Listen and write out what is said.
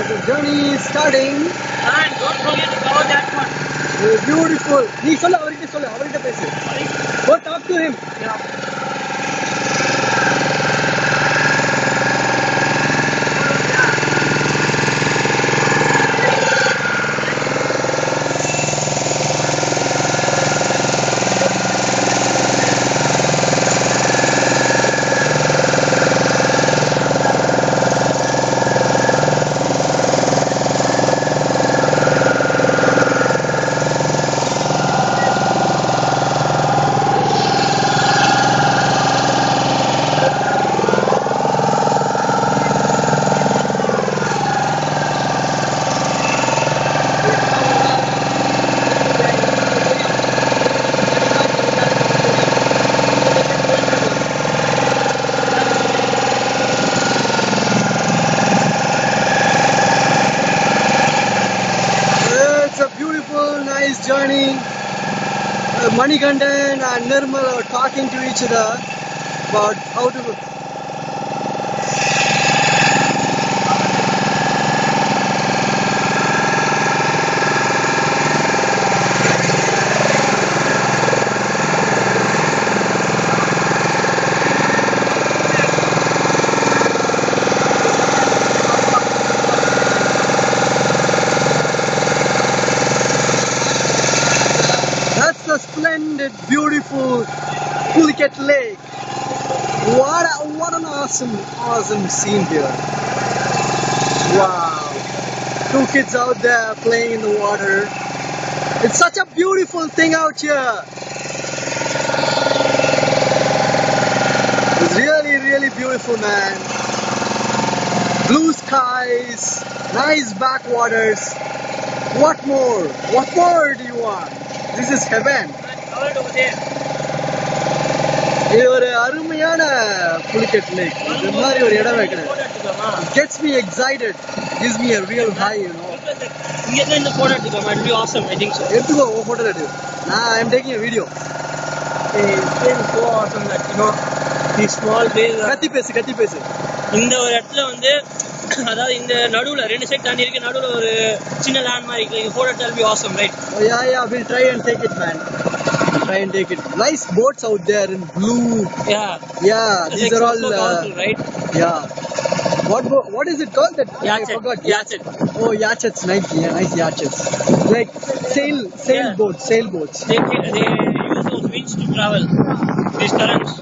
The journey is starting. And don't forget to cover that one. Beautiful. நீ சொல்ல அவர்கிட்ட பேசு. Go talk to him. Yeah. It's a beautiful, nice journey. Manikandan and Nirmal are talking to each other about how to. That's a splendid, beautiful Pulicat Lake. What an awesome scene here. Wow. Two kids out there playing in the water. It's such a beautiful thing out here. It's really beautiful, man. Blue skies, nice backwaters. What more? What more do you want? This is heaven. Covered over there. இது ஒரு அருமையான புலிகட் லேக். இந்த மாதிரி ஒரு இடம் வைக்கணும். It gets me excited. Gives me a real high, you know. இங்க இருந்து இந்த போட்டோ எடுத்துக்கோமா. It will be awesome, I think so. எடுத்துக்கோ போட்டோ எடு. நான் I'm taking a video. It's been so awesome that you know these small days. கத்தி பேசு. இந்த ஒரு இடத்துல வந்து அதாவது இந்த நடுவுல ரெண்டு சைடு தண்ணி இருக்கு, நடுவுல ஒரு சின்ன லேண்ட் மாதிரி இருக்கு. போட்டோ எடுத்தா will be awesome, right? Oh yeah, we'll try and take it, man. Try and take it. Nice boats out there in blue. Yeah, these are all so colorful, right? Yeah. What is it called? That Yachet. I forgot. Yachet. Oh, yachets, nice. Yeah, nice yachets. Like sailboats. They use those winds to travel these currents.